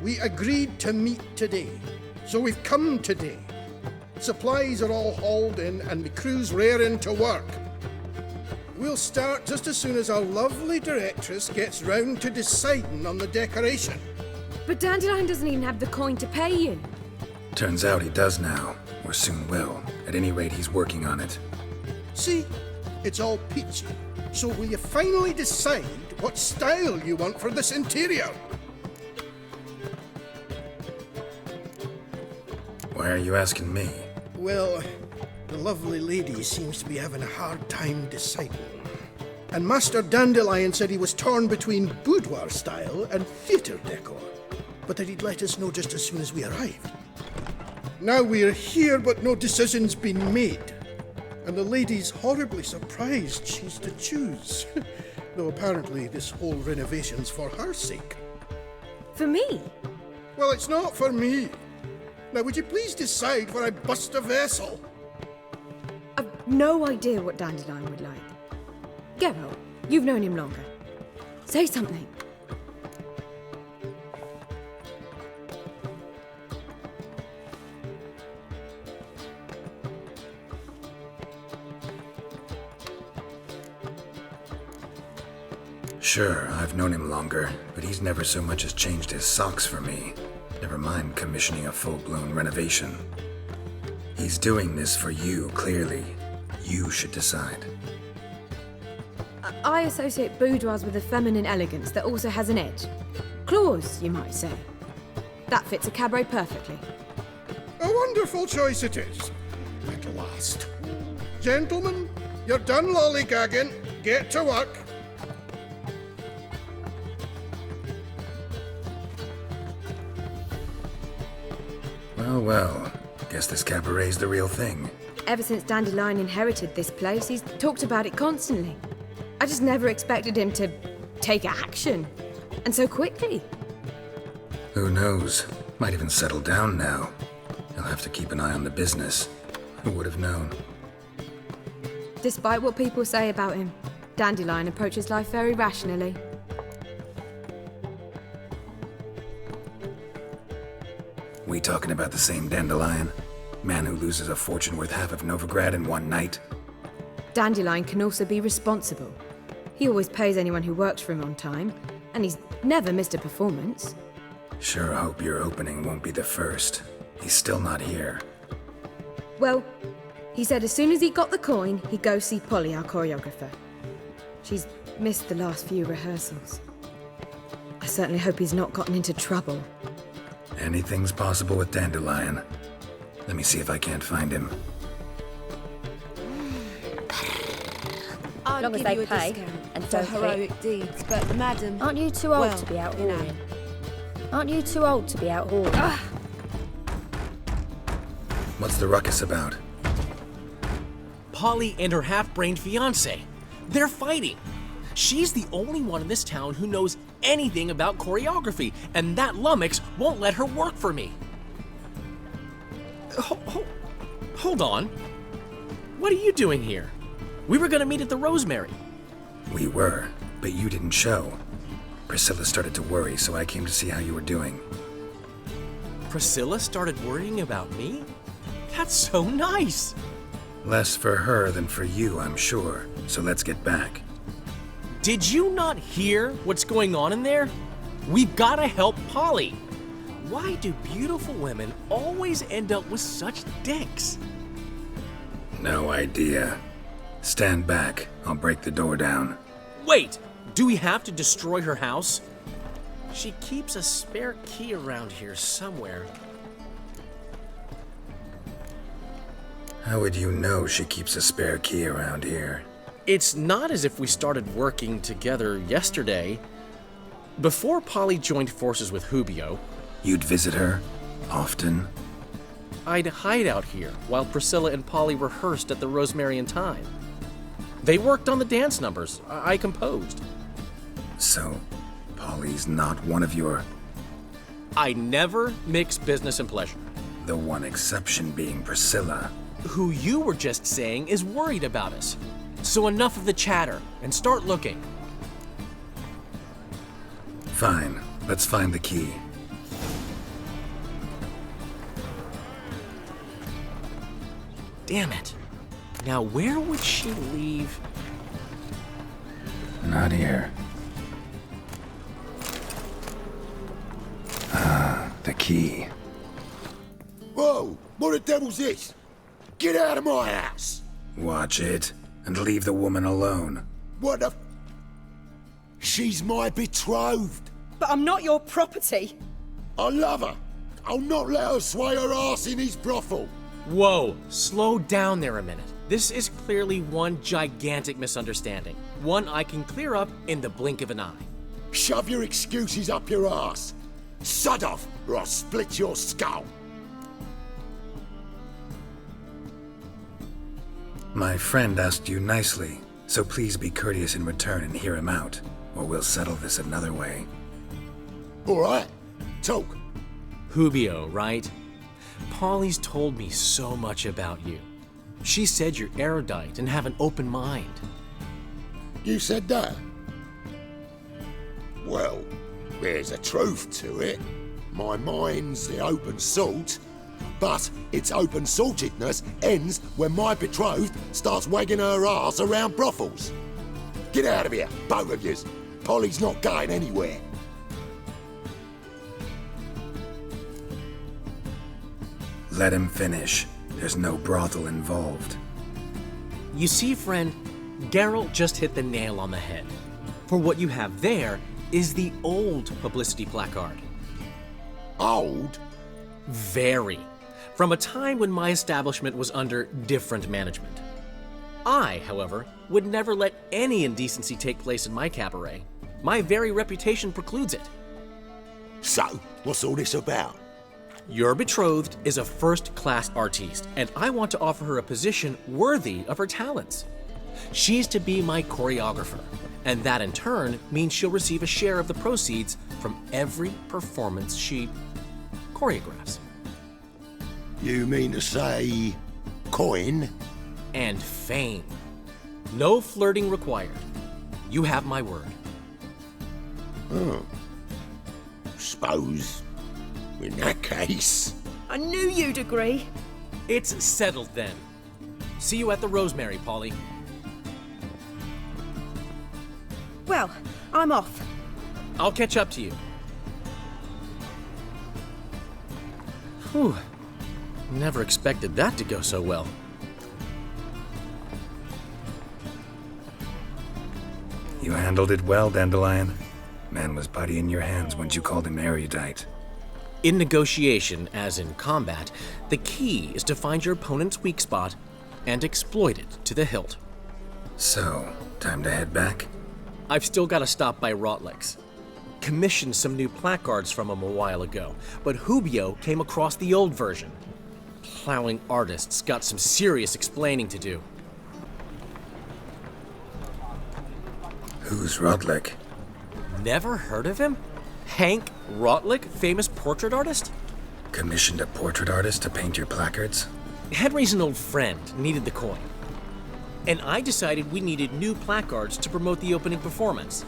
We agreed to meet today, so we've come today. Supplies are all hauled in and the crew's raring to work. We'll start just as soon as our lovely directress gets round to deciding on the decoration. But Dandelion doesn't even have the coin to pay you. Turns out he does now, or soon will. At any rate, he's working on it. See? It's all peachy. So will you finally decide what style you want for this interior? Why are you asking me? Well, the lovely lady seems to be having a hard time deciding. And Master Dandelion said he was torn between boudoir style and theatre decor, but that he'd let us know just as soon as we arrived. Now we're here, but no decision's been made. And the lady's horribly surprised she's to choose. Though apparently this whole renovation's for her sake. For me? Well, it's not for me. Now, would you please decide where I bust a vessel? I've no idea what Dandelion would like. Geralt, you've known him longer. Say something. Sure, I've known him longer, but he's never so much as changed his socks for me. Never mind commissioning a full-blown renovation. He's doing this for you, clearly. You should decide. I associate boudoirs with a feminine elegance that also has an edge. Claws, you might say. That fits a cabaret perfectly. A wonderful choice it is. At last. Gentlemen, you're done lollygagging. Get to work. Well, guess this cabaret's the real thing. Ever since Dandelion inherited this place, he's talked about it constantly. I just never expected him to take action. And so quickly. Who knows? Might even settle down now. He'll have to keep an eye on the business. Who would have known? Despite what people say about him, Dandelion approaches life very rationally. We talking about the same Dandelion? Man who loses a fortune worth half of Novigrad in one night? Dandelion can also be responsible. He always pays anyone who works for him on time, and he's never missed a performance. Sure hope your opening won't be the first. He's still not here. Well, he said as soon as he got the coin, he'd go see Polly, our choreographer. She's missed the last few rehearsals. I certainly hope he's not gotten into trouble. Anything's possible with Dandelion. Let me see if I can't find him. As long as they pay and for don't heroic deeds, but madam... Aren't you too old well, to be out you know. whoring? Aren't you too old to be out whoring? What's the ruckus about? Polly and her half-brained fiancé. They're fighting. She's the only one in this town who knows anything about choreography, and that lummox won't let her work for me. Hold on. What are you doing here? We were gonna meet at the Rosemary. We were, but you didn't show. Priscilla started to worry, so I came to see how you were doing. Priscilla started worrying about me? That's so nice. Less for her than for you, I'm sure. So let's get back. Did you not hear what's going on in there? We've gotta help Polly. Why do beautiful women always end up with such dicks? No idea. Stand back. I'll break the door down. Wait! Do we have to destroy her house? She keeps a spare key around here somewhere. How would you know she keeps a spare key around here? It's not as if we started working together yesterday. Before Polly joined forces with Hubio, You'd visit her? Often? I'd hide out here while Priscilla and Polly rehearsed at the Rosemary and Thyme. They worked on the dance numbers I composed. So, Polly's not one of your... I never mix business and pleasure. The one exception being Priscilla. Who you were just saying is worried about us. So enough of the chatter, and start looking. Fine, let's find the key. Damn it. Now, where would she leave? Not here. Ah, the key. Whoa! What the devil's this? Get out of my house! Watch it, and leave the woman alone. What the... She's my betrothed. But I'm not your property. I love her. I'll not let her sway her ass in his brothel. Whoa, slow down there a minute. This is clearly one gigantic misunderstanding. One I can clear up in the blink of an eye. Shove your excuses up your ass. Sod off, or I'll split your skull. My friend asked you nicely, so please be courteous in return and hear him out, or we'll settle this another way. All right, talk. Hubio, right? Polly's told me so much about you. She said you're erudite and have an open mind. You said that? Well, there's a truth to it. My mind's the open salt, but its open saltedness ends when my betrothed starts wagging her ass around brothels. Get out of here, both of yous. Polly's not going anywhere. Let him finish. There's no brothel involved. You see, friend, Geralt just hit the nail on the head. For what you have there is the old publicity placard. Old? Very. From a time when my establishment was under different management. I, however, would never let any indecency take place in my cabaret. My very reputation precludes it. So, what's all this about? Your betrothed is a first-class artiste, and I want to offer her a position worthy of her talents. She's to be my choreographer, and that in turn means she'll receive a share of the proceeds from every performance she choreographs. You mean to say... coin? And fame. No flirting required. You have my word. Suppose... in that case... I knew you'd agree. It's settled then. See you at the Rosemary, Polly. Well, I'm off. I'll catch up to you. Whew. Never expected that to go so well. You handled it well, Dandelion. Man was putty in your hands once you called him erudite. In negotiation, as in combat, the key is to find your opponent's weak spot and exploit it to the hilt. So, time to head back? I've still got to stop by Rotlick's. Commissioned some new placards from him a while ago, but Hubio came across the old version. Plowing artists got some serious explaining to do. Who's Rotlick? Never heard of him? Hank Rotlick, famous portrait artist? Commissioned a portrait artist to paint your placards? Henry's an old friend, needed the coin. And I decided we needed new placards to promote the opening performance.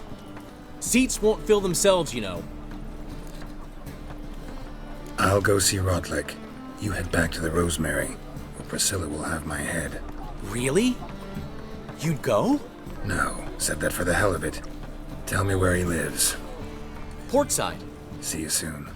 Seats won't fill themselves, you know. I'll go see Rotlick. You head back to the Rosemary, or Priscilla will have my head. Really? You'd go? No, said that for the hell of it. Tell me where he lives. Portside. See you soon.